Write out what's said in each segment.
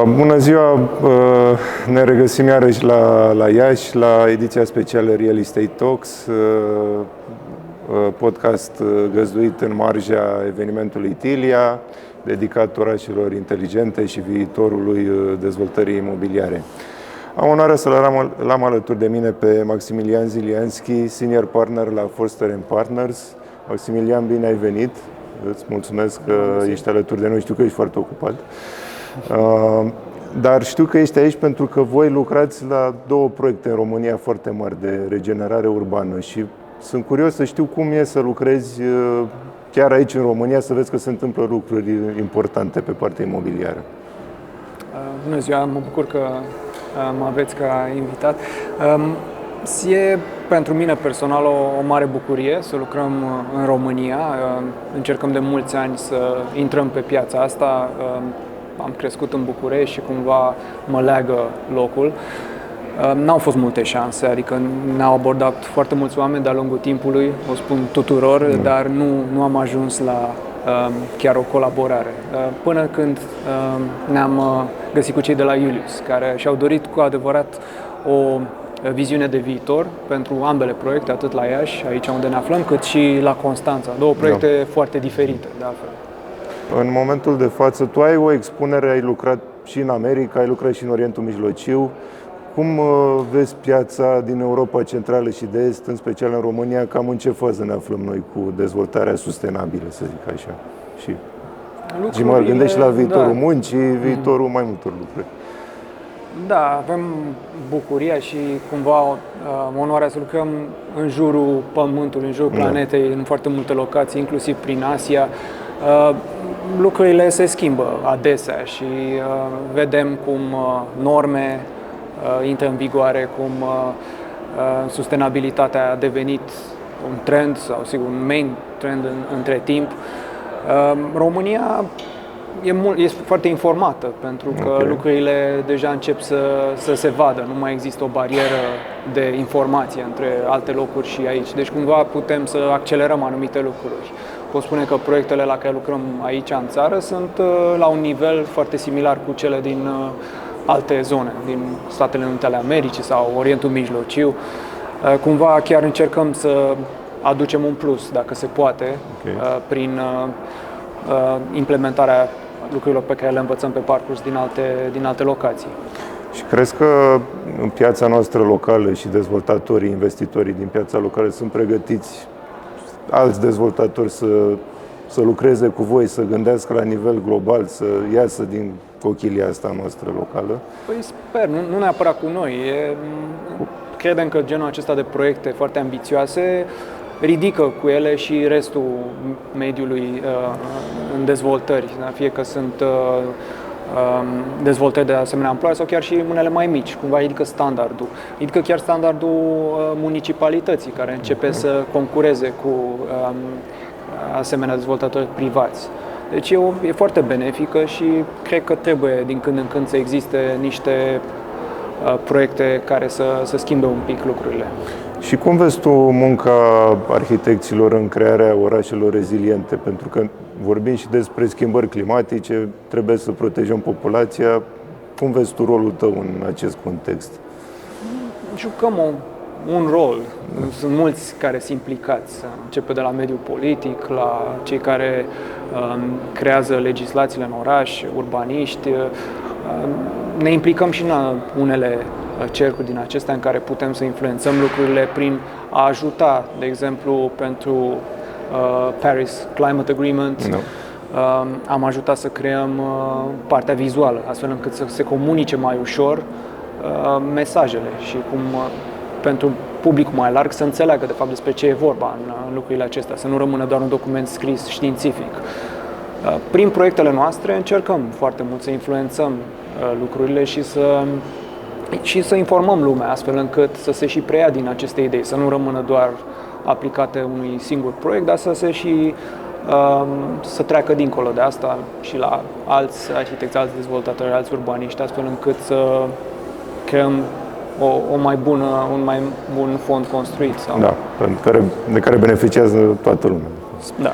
Bună ziua! Ne regăsim iarăși la Iași, la ediția specială Real Estate Talks, podcast găzduit în marja evenimentului Tilia, dedicat orașelor inteligente și viitorului dezvoltării imobiliare. Am onoarea să l-am alături de mine pe Maximilian Zilianski, Senior Partner la Foster & Partners. Maximilian, bine ai venit! Îți mulțumesc că ești alături de noi, știu că ești foarte ocupat. Dar știu că ești aici pentru că voi lucrați la două proiecte în România foarte mari de regenerare urbană și sunt curios să știu cum e să lucrezi chiar aici în România, să vezi că se întâmplă lucruri importante pe partea imobiliară. Bună ziua, mă bucur că mă aveți ca invitat. E pentru mine personal o mare bucurie să lucrăm în România. Încercăm de mulți ani să intrăm pe piața asta. Am crescut în București și cumva mă leagă locul. N-au fost multe șanse, adică ne-au abordat foarte mulți oameni de-a lungul timpului, o spun tuturor, dar nu am ajuns la chiar o colaborare. Până când ne-am găsit cu cei de la Iulius, care și-au dorit cu adevărat o viziune de viitor pentru ambele proiecte, atât la Iași, aici unde ne aflăm, cât și la Constanța. Două proiecte foarte diferite, de altfel. În momentul de față, tu ai o expunere, ai lucrat și în America, ai lucrat și în Orientul Mijlociu. Cum vezi piața din Europa Centrală și de Est, în special în România, cam în ce fază ne aflăm noi cu dezvoltarea sustenabilă, să zic așa? Și mă gândesc și la viitorul muncii, viitorul mai multor lucruri. Da, avem bucuria și cumva onoarea să lucrăm în jurul Pământului, în jurul planetei, în foarte multe locații, inclusiv prin Asia. Lucrurile se schimbă adesea și vedem cum norme intră în vigoare, cum sustenabilitatea a devenit un trend sau, sigur, un main trend între timp. România e foarte informată pentru că lucrurile deja încep să se vadă, nu mai există o barieră de informație între alte locuri și aici. Deci cumva putem să accelerăm anumite lucruri. Pot spune că proiectele la care lucrăm aici în țară sunt la un nivel foarte similar cu cele din alte zone, din Statele Unite ale Americii sau Orientul Mijlociu. Cumva chiar încercăm să aducem un plus, dacă se poate, prin implementarea lucrurilor pe care le învățăm pe parcurs din alte locații. Și crezi că în piața noastră locală și dezvoltatorii, investitorii din piața locală sunt pregătiți, alți dezvoltatori, să lucreze cu voi, să gândească la nivel global, să iasă din cochilia asta noastră locală? Păi sper, nu neapărat cu noi. Credem că genul acesta de proiecte foarte ambițioase ridică cu ele și restul mediului în dezvoltări, fie că sunt dezvoltări de asemenea amploare sau chiar și unele mai mici, cumva ridică standardul. Ridică chiar standardul municipalității, care începe să concureze cu asemenea dezvoltatori privați. Deci e foarte benefică și cred că trebuie din când în când să existe niște proiecte care să schimbe un pic lucrurile. Și cum vezi tu munca arhitecților în crearea orașelor reziliente? Pentru că vorbim și despre schimbări climatice, trebuie să protejăm populația. Cum vezi tu rolul tău în acest context? Jucăm un rol. Sunt mulți care sunt implicați. Începe de la mediul politic, la cei care creează legislațiile în oraș, urbaniști. Ne implicăm și în unele cercuri din acestea în care putem să influențăm lucrurile prin a ajuta, de exemplu, pentru Paris Climate Agreement. Am ajutat să creăm partea vizuală, astfel încât să se comunice mai ușor mesajele și cum pentru publicul mai larg să înțeleagă de fapt despre ce e vorba în lucrurile acestea, să nu rămână doar un document scris științific. Prin proiectele noastre încercăm foarte mult să influențăm lucrurile și să informăm lumea, astfel încât să se și preia din aceste idei, să nu rămână doar aplicate unui singur proiect, dar să treacă dincolo de asta și la alți arhitecți, alți dezvoltatori, alți urbaniști, astfel încât să creăm un mai bun fond construit. Da, de care beneficiază toată lumea. Da.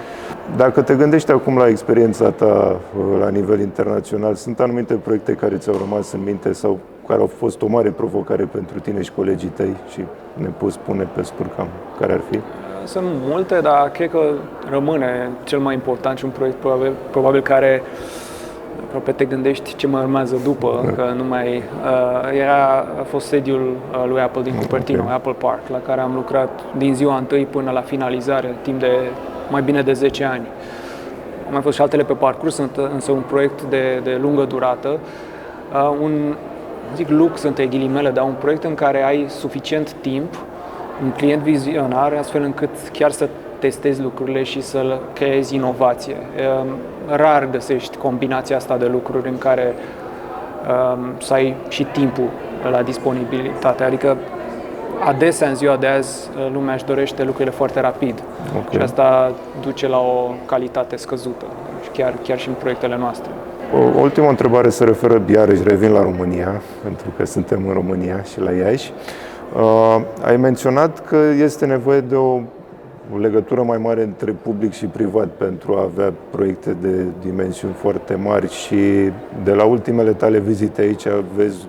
Dacă te gândești acum la experiența ta la nivel internațional, sunt anumite proiecte care ți-au rămas în minte sau care au fost o mare provocare pentru tine și colegii tăi și ne poți spune pe scurt cam care ar fi? Sunt multe, dar cred că rămâne cel mai important și un proiect probabil care aproape te gândești ce mai urmează după, că nu mai... a fost sediul lui Apple din Cupertino, okay. Apple Park, la care am lucrat din ziua întâi până la finalizare, timp de mai bine de 10 ani. Au mai fost și altele pe parcurs, însă un proiect de lungă durată. Zic lux între ghilimele, dar un proiect în care ai suficient timp, un client vizionar, astfel încât chiar să testezi lucrurile și să creezi inovație. Rar găsești combinația asta de lucruri în care să ai și timpul la disponibilitate. Adică adesea în ziua de azi lumea își dorește lucrurile foarte rapid, okay. Și asta duce la o calitate scăzută, chiar și în proiectele noastre. O ultimă întrebare se referă, iarăși revin la România, pentru că suntem în România și la Iași. Ai menționat că este nevoie de o legătură mai mare între public și privat pentru a avea proiecte de dimensiuni foarte mari și de la ultimele tale vizite aici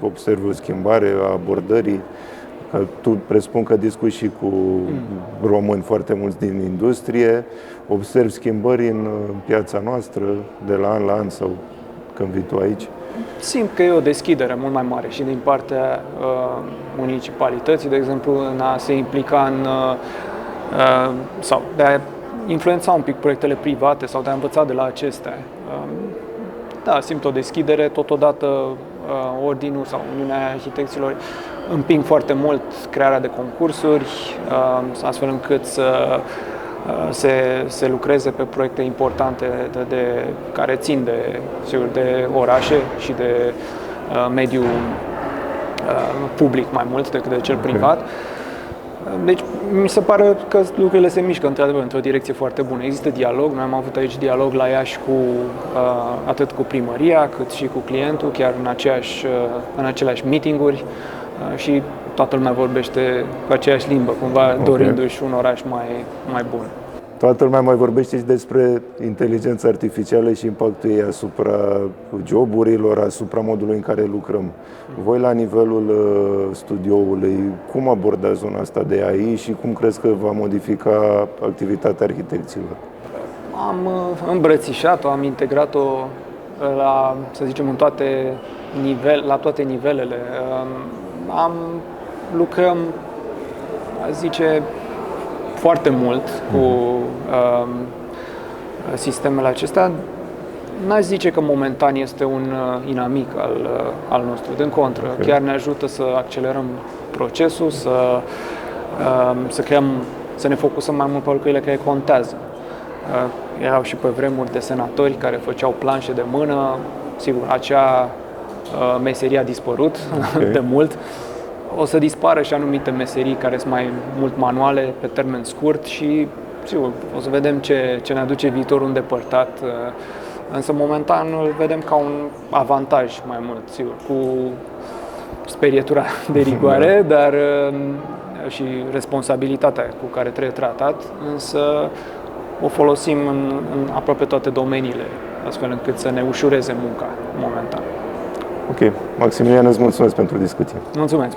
observi o schimbare a abordării. Că tu presupun că discuți și cu români foarte mulți din industrie, observi schimbări în piața noastră de la an sau când vii tu aici? Simt că e o deschidere mult mai mare și din partea municipalității, de exemplu, în a se implica sau de a influența un pic proiectele private sau de a învăța de la acestea. Da, simt o deschidere, totodată Ordinul sau Uniunea Arhitecților împing foarte mult crearea de concursuri, astfel încât să se lucreze pe proiecte importante care țin de orașe și de mediul public mai mult decât de cel privat. Deci mi se pare că lucrurile se mișcă într-adevăr într-o direcție foarte bună. Există dialog, noi am avut aici dialog la Iași atât cu primăria cât și cu clientul, chiar în aceleași meeting-uri și toată lumea vorbește cu aceeași limbă, cumva dorindu-și un oraș mai bun. Toată lumea mai vorbește și despre inteligența artificială și impactul ei asupra joburilor, asupra modului în care lucrăm. Voi, la nivelul studioului, cum abordați zona asta de AI și cum crezi că va modifica activitatea arhitecților? Am îmbrățișat-o, am integrat-o să zicem, la toate nivelele. Lucrăm, aș zice, foarte mult cu sistemele acestea. N-aș zice că momentan este un inamic al nostru, din contră. Okay. Chiar ne ajută să accelerăm procesul, să ne focusăm mai mult pe lucrurile care contează. Erau și pe vremuri desenatori care făceau planșe de mână. Sigur, acea meserie a dispărut de mult. O să dispară și anumite meserii care sunt mai mult manuale pe termen scurt și, sigur, o să vedem ce ne aduce viitorul îndepărtat. Însă, momentan, îl vedem ca un avantaj mai mult, sigur, cu sperietura de rigoare, dar și responsabilitatea cu care trebuie tratat, însă o folosim în aproape toate domeniile, astfel încât să ne ușureze munca momentan. Ok. Maximilian, îți mulțumesc pentru discuție. Mulțumesc!